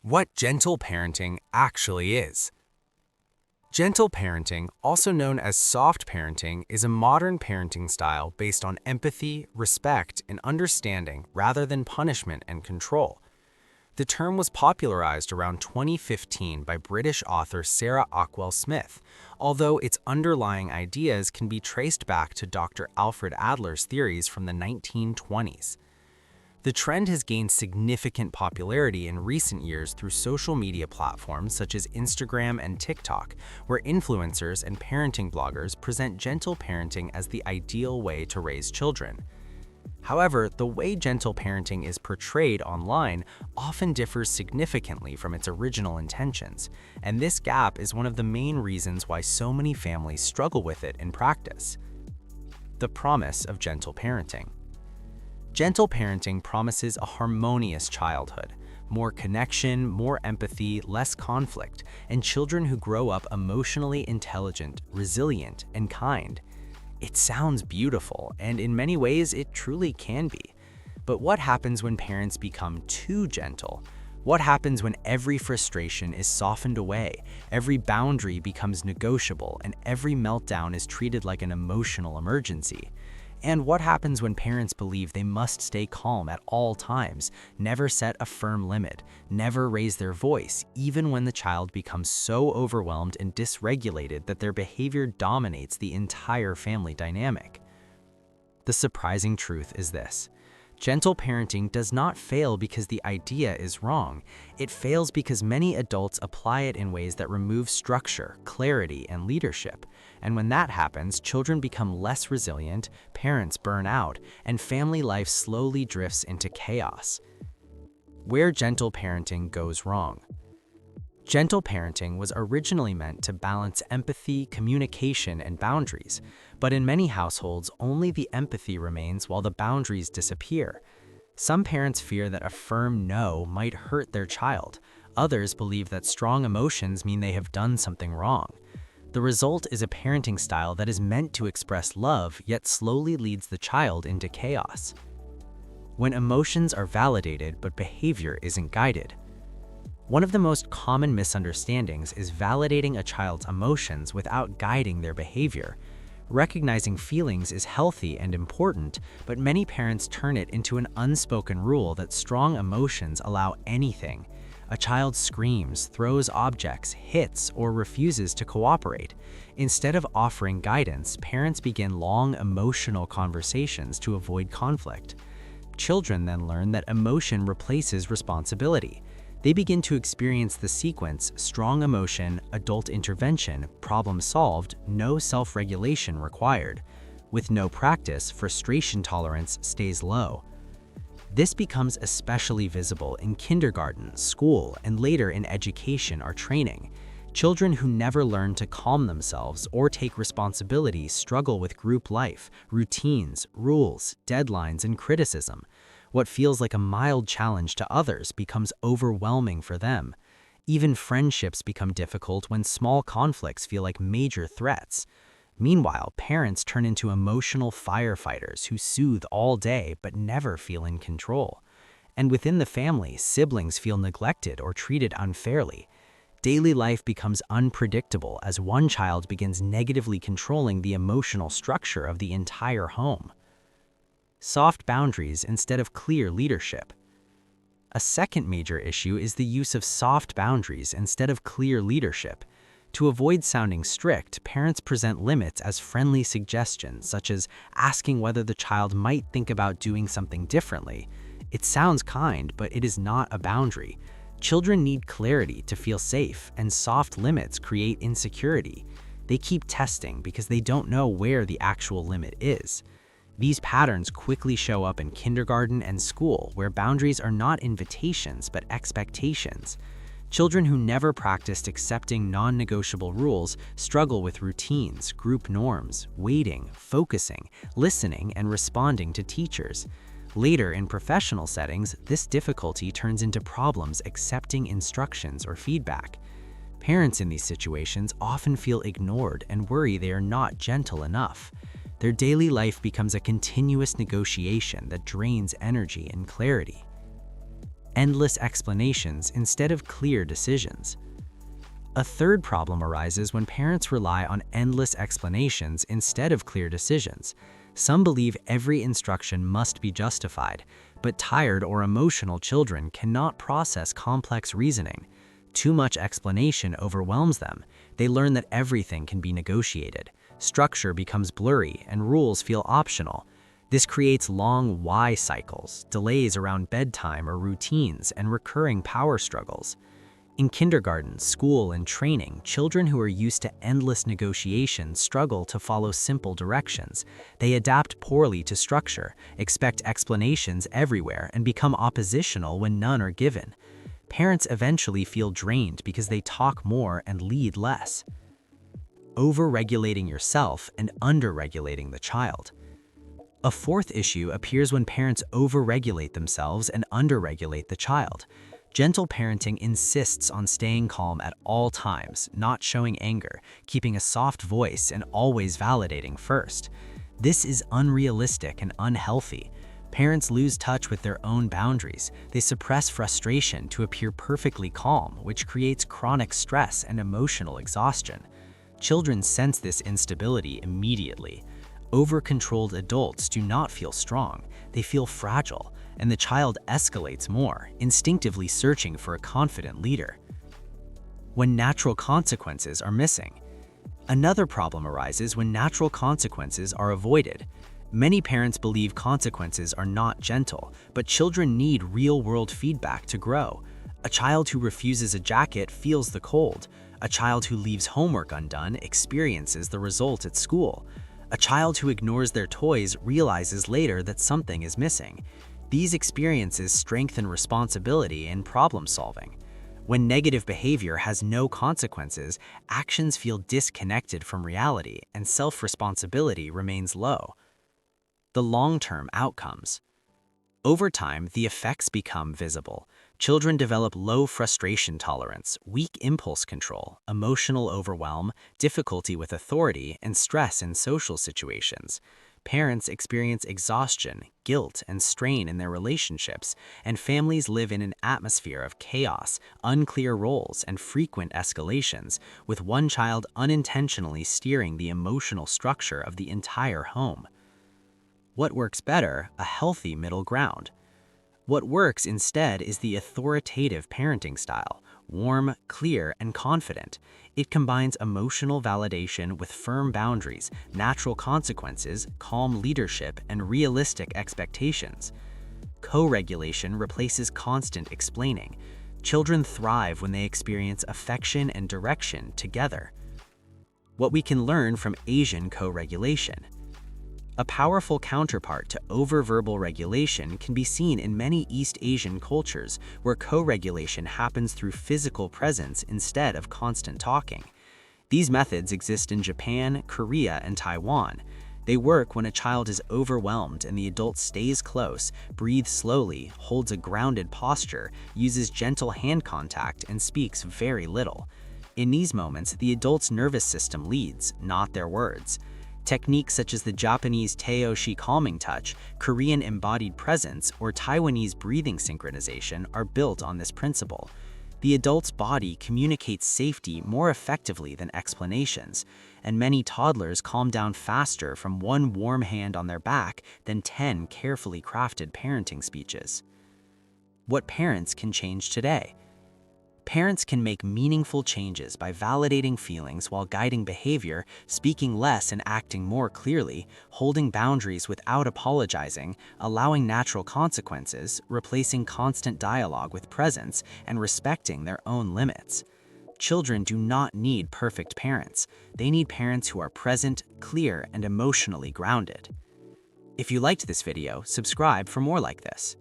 What gentle parenting actually is. Gentle parenting, also known as soft parenting, is a modern parenting style based on empathy, respect, and understanding rather than punishment and control. The term was popularized around 2015 by British author Sarah Ockwell Smith, although its underlying ideas can be traced back to Dr. Alfred Adler's theories from the 1920s. The trend has gained significant popularity in recent years through social media platforms such as Instagram and TikTok, where influencers and parenting bloggers present gentle parenting as the ideal way to raise children. However, the way gentle parenting is portrayed online often differs significantly from its original intentions, and this gap is one of the main reasons why so many families struggle with it in practice. The promise of gentle parenting. Gentle parenting promises a harmonious childhood, more connection, more empathy, less conflict, and children who grow up emotionally intelligent, resilient, and kind. It sounds beautiful, and in many ways it truly can be. But what happens when parents become too gentle? What happens when every frustration is softened away, every boundary becomes negotiable, and every meltdown is treated like an emotional emergency? And what happens when parents believe they must stay calm at all times, never set a firm limit, never raise their voice, even when the child becomes so overwhelmed and dysregulated that their behavior dominates the entire family dynamic? The surprising truth is this: gentle parenting does not fail because the idea is wrong. It fails because many adults apply it in ways that remove structure, clarity, and leadership. And when that happens, children become less resilient, parents burn out, and family life slowly drifts into chaos. Where gentle parenting goes wrong. Gentle parenting was originally meant to balance empathy, communication, and boundaries, but in many households, only the empathy remains while the boundaries disappear. Some parents fear that a firm no might hurt their child. Others believe that strong emotions mean they have done something wrong. The result is a parenting style that is meant to express love, yet slowly leads the child into chaos. When emotions are validated but behavior isn't guided. One of the most common misunderstandings is validating a child's emotions without guiding their behavior. Recognizing feelings is healthy and important, but many parents turn it into an unspoken rule that strong emotions allow anything. A child screams, throws objects, hits, or refuses to cooperate. Instead of offering guidance, parents begin long emotional conversations to avoid conflict. Children then learn that emotion replaces responsibility. They begin to experience the sequence: strong emotion, adult intervention, problem solved, no self-regulation required. With no practice, frustration tolerance stays low. This becomes especially visible in kindergarten, school, and later in education or training. Children who never learn to calm themselves or take responsibility struggle with group life, routines, rules, deadlines, and criticism. What feels like a mild challenge to others becomes overwhelming for them. Even friendships become difficult when small conflicts feel like major threats. Meanwhile, parents turn into emotional firefighters who soothe all day but never feel in control. And within the family, siblings feel neglected or treated unfairly. Daily life becomes unpredictable as one child begins negatively controlling the emotional structure of the entire home. Soft boundaries instead of clear leadership. A second major issue is the use of soft boundaries instead of clear leadership. To avoid sounding strict, parents present limits as friendly suggestions, such as asking whether the child might think about doing something differently. It sounds kind, but it is not a boundary. Children need clarity to feel safe, and soft limits create insecurity. They keep testing because they don't know where the actual limit is. These patterns quickly show up in kindergarten and school, where boundaries are not invitations but expectations. Children who never practiced accepting non-negotiable rules struggle with routines, group norms, waiting, focusing, listening, and responding to teachers. Later, in professional settings, this difficulty turns into problems accepting instructions or feedback. Parents in these situations often feel ignored and worry they are not gentle enough. Their daily life becomes a continuous negotiation that drains energy and clarity. endless explanations instead of clear decisions. A third problem arises when parents rely on endless explanations instead of clear decisions. Some believe every instruction must be justified, but tired or emotional children cannot process complex reasoning. Too much explanation overwhelms them. They learn that everything can be negotiated. Structure becomes blurry and rules feel optional. This creates long why cycles, delays around bedtime or routines, and recurring power struggles. In kindergarten, school, and training, children who are used to endless negotiations struggle to follow simple directions. They adapt poorly to structure, expect explanations everywhere, and become oppositional when none are given. Parents eventually feel drained because they talk more and lead less. Over-regulating yourself and under-regulating the child. A fourth issue appears when parents over-regulate themselves and under-regulate the child. Gentle parenting insists on staying calm at all times, not showing anger, keeping a soft voice, and always validating first. This is unrealistic and unhealthy. Parents lose touch with their own boundaries. They suppress frustration to appear perfectly calm, which creates chronic stress and emotional exhaustion. Children sense this instability immediately. Over-controlled adults do not feel strong. They feel fragile, and the child escalates more, instinctively searching for a confident leader. When natural consequences are missing. Another problem arises when natural consequences are avoided. Many parents believe consequences are not gentle, but children need real-world feedback to grow. A child who refuses a jacket feels the cold. A child who leaves homework undone experiences the result at school. A child who ignores their toys realizes later that something is missing. These experiences strengthen responsibility and problem solving. When negative behavior has no consequences, actions feel disconnected from reality and self-responsibility remains low. The long-term outcomes. Over time, the effects become visible. Children develop low frustration tolerance, weak impulse control, emotional overwhelm, difficulty with authority, and stress in social situations. Parents experience exhaustion, guilt, and strain in their relationships, and families live in an atmosphere of chaos, unclear roles, and frequent escalations, with one child unintentionally steering the emotional structure of the entire home. What works better? A healthy middle ground. What works instead is the authoritative parenting style, warm, clear, and confident. It combines emotional validation with firm boundaries, natural consequences, calm leadership, and realistic expectations. Co-regulation replaces constant explaining. Children thrive when they experience affection and direction together. What we can learn from Asian co-regulation. A powerful counterpart to over-verbal regulation can be seen in many East Asian cultures where co-regulation happens through physical presence instead of constant talking. These methods exist in Japan, Korea, and Taiwan. They work when a child is overwhelmed and the adult stays close, breathes slowly, holds a grounded posture, uses gentle hand contact, and speaks very little. In these moments, the adult's nervous system leads, not their words. Techniques such as the Japanese Teo-shi calming touch, Korean embodied presence, or Taiwanese breathing synchronization are built on this principle. The adult's body communicates safety more effectively than explanations, and many toddlers calm down faster from one warm hand on their back than 10 carefully crafted parenting speeches. What parents can change today? Parents can make meaningful changes by validating feelings while guiding behavior, speaking less and acting more clearly, holding boundaries without apologizing, allowing natural consequences, replacing constant dialogue with presence, and respecting their own limits. Children do not need perfect parents. They need parents who are present, clear, and emotionally grounded. If you liked this video, subscribe for more like this.